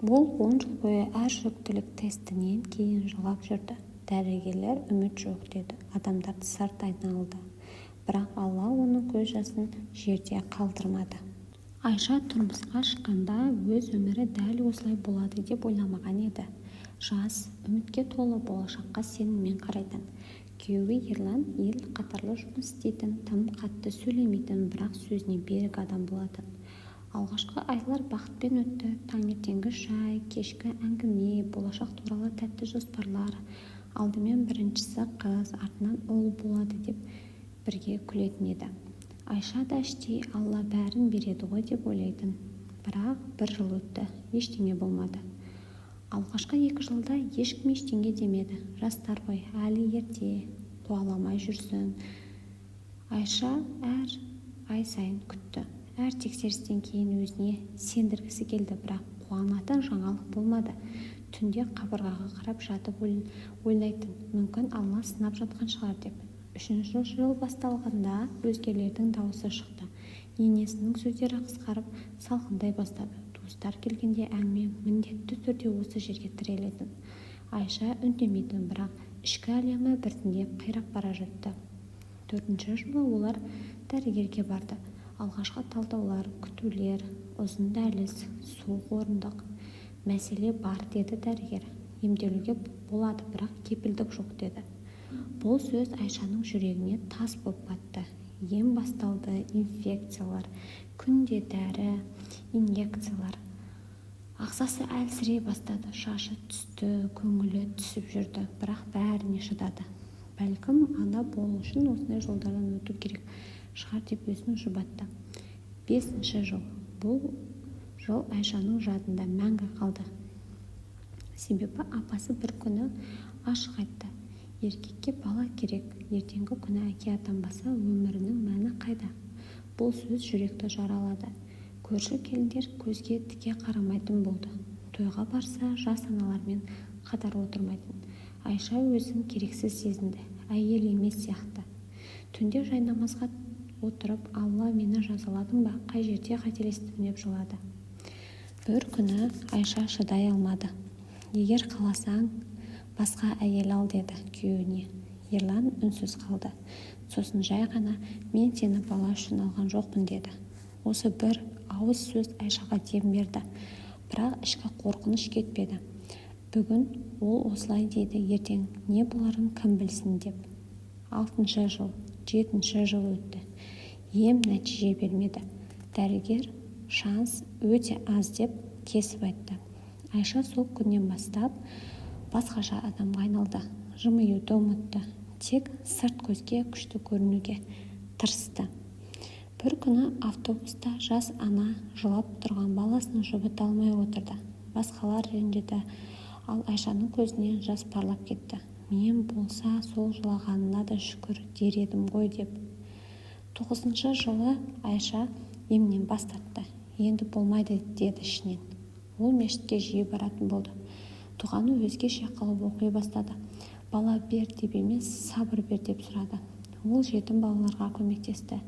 Ол 10 жыл бойы әр жүктілік тестінен кейін жылап жүрді. Дәрігерлер үміт жоқ деді. Адамдарды сырт айналды. Бірақ Алла оның көз жасын жерде қалдырмады. Айша тұрмысқа шыққанда өз өмірі дәл осылай болады деп ойламаған еді. Жас, үмітке толы, болашаққа сеніммен қарайтын. Күйеуі Ерлан ел қатарлы жұмыс істейтін, тым қатты сөйлемейтін, бірақ сөзіне берік адам болатын. Алғашқы айлар бақытпен өтті. Таңертеңгі шай, кешкі әңгіме, болашақ туралы тәтті жоспарлар. Алдымен біріншісі қыз, артынан ұл болады деп бірге күлетін еді. Айша да іштей Алла бәрін береді ғой деп ойлайтын. Бірақ бір жыл өтті, ештеңе болмады. Алғашқы 2 жылда ешкім ештеңе демеді. Жастар ғой, әлі ерте, қуаламай жүрсін. Айша әр ай сайын күтті. Әр тексерістен кейін өзіне сендіргісі келді, бірақ қуанатын жаңалық болмады. Түнде қабырғаға қарап жатып ойлайтын, мүмкін Алла сынап жатқан шығар деп. 3-ші жыл басталғанда өзгелердің дауысы шықты. Енесінің сөздері қысқарып, салқындай бастады. Туыстар келгенде әңгіме міндетті түрде осы жерге тірелетін. Айша үндемейтін, бірақ ішкі әлемі біртіндеп қирап бара жатты. 4-ші жылы олар дәрігерге барды. Алғашқы талдаулар, күтулер, ұзын дәліз, суық орындық. Мәселе бар деді дәрігер. Емделуге болады, бірақ кепілдік жоқ деді. Бұл сөз Айшаның жүрегіне тас болып батты. Ем басталды, инфекциялар, күнде дәрі, инъекциялар. Ағзасы әлсірей бастады, шашы түсті, көңілі түсіп жүрді, бірақ бәріне шыдады. Бәлкім ана болу үшін осындай жолдардан өту керек шығар деп өзін жұбатты. 5-ші жыл. Бұл жыл Айшаның жадында мәңгі қалды. Себебі апасы бір күні ашық айтты. Еркекке бала керек, ертеңгі күні әке атанбаса өмірінің мәні қайда? Бұл сөз жүректі жаралады. Көрші келіндер көзге тіке қарамайтын болды. Тойға барса жас аналармен қатар отырмайтын. Айша өзін керексіз сезінді, әйел емес сияқты. Түнде жайнамазға отырып, Алла мені жазаладың ба, қай жерде қателестім деп жылады. Бір күні Айша шыдай алмады. Егер қаласаң, басқа әйел ал деді күйеуіне. Ерлан үнсіз қалды. Сосын жай ғана, мен сені бала үшін алған жоқпын деді. Осы бір ауыз сөз Айшаға дем берді. Бірақ ішкі қорқыныш кетпеді. Бүгін ол осылай дейді, ертең не боларын кім білсін деп. 6-ші жыл, 7-ші жыл өтті. Ем нәтиже бермеді. Дәрігер шанс өте аз деп кесіп айтты. Айша сол күннен бастап басқаша адамға айналды. Жымиюды ұмытты. Тек сырт көзге күшті көрінуге тырысты. Бір күні автобуста жас ана жылап тұрған баласын жұбата алмай отырды. Басқалар ренжіді, ал Айшаның көзінен жас парлап кетті. Мен болса сол жылағанына да шүкір дер едім ғой деп. 9-ші жылы Айша емнен бас тартты. Енді болмайды деді ішінен. Ол мешітке жиі баратын болды. Дұғаны өзгеше қылып оқи бастады. Бала бер деп емес, сабыр бер деп сұрады. Ол жетім балаларға көмектесті.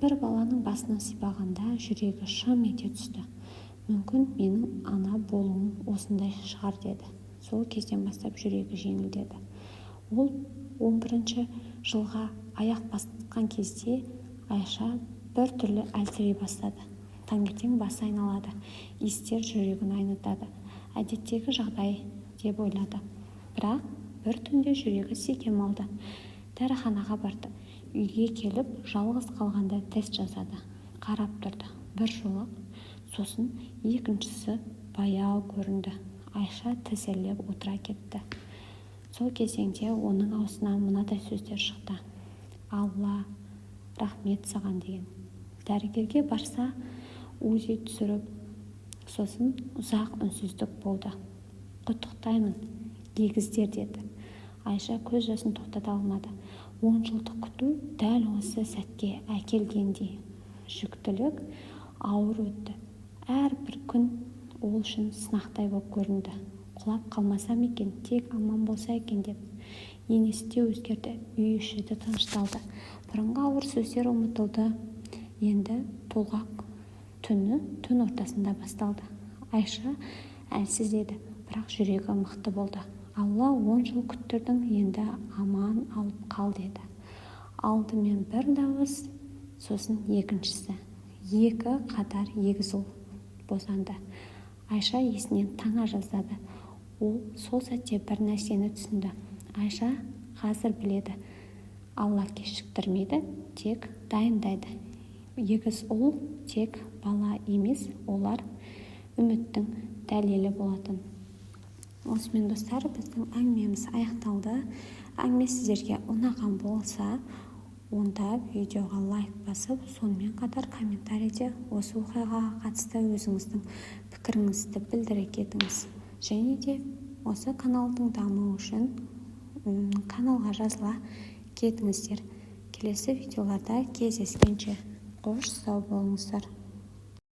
Бір баланың басына сипағанда жүрегі шым ете түсті. Мүмкін менің ана болуым осындай шығар деді. Сол кезден бастап жүрегі жеңілдеді. Ол 11-ші жылға аяқ басқан кезде Айша бір түрлі әлсірей бастады. Таңертең басы айналады, иістер жүрегін айнытады. Әдеттегі жағдай деп ойлады. Бірақ бір түнде жүрегі секем алды. Дәріханаға барды. Үйге келіп, жалғыз қалғанда тест жасады. Қарап тұрды. Бір жолы, сосын екіншісі баяу көрінді. Айша тізерлеп отыра кетті. Сол кезеңде оның аузынан мынадай сөздер шықты. Алла, рахмет саған деген. Дәрігерге барса, УЗИ түсіріп, сосын ұзақ үнсіздік болды. Құттықтаймын, егіздер деді. Айша көз жасын тоқтата алмады. 10 жылдық күту дәл осы сәтке әкелгендей. Жүктілік ауыр өтті. Әр бір күн ол үшін сынақтай болып көрінді. Құлап қалмасам екен, тек аман болса екен деп. Енесі де өзгерді, үй іші де тынышталды. Бұрынғы ауыр сөздер ұмытылды. Енді толғақ түні түн ортасында басталды. Айша әлсіз еді, бірақ жүрегі мықты болды. Алла 10 жыл күттірдің, енді аман алып қал деді. Алдымен бір дауыс, сосын екіншісі. 2 қатар егіз ұл босанды. Айша есінен таңа жаздады. Ол сол сәтте бір нәрсені түсінді. Айша қазір біледі. Алла кешіктірмейді, тек дайындайды. Егіз ұл тек бала емес, олар үміттің дәлелі болатын. Осымен достар, біздің әңгімеміз аяқталды. Әңгіме сіздерге ұнаған болса, онда видеоға лайк басып, сонымен қатар комментарийде осы оқиғаға қатысты өзіңіздің пікіріңізді білдіре кетіңіз. Және де осы каналдың дамуы үшін каналға жазыла кетіңіздер. Келесі видеоларда кездескенше қош сау болыңыздар.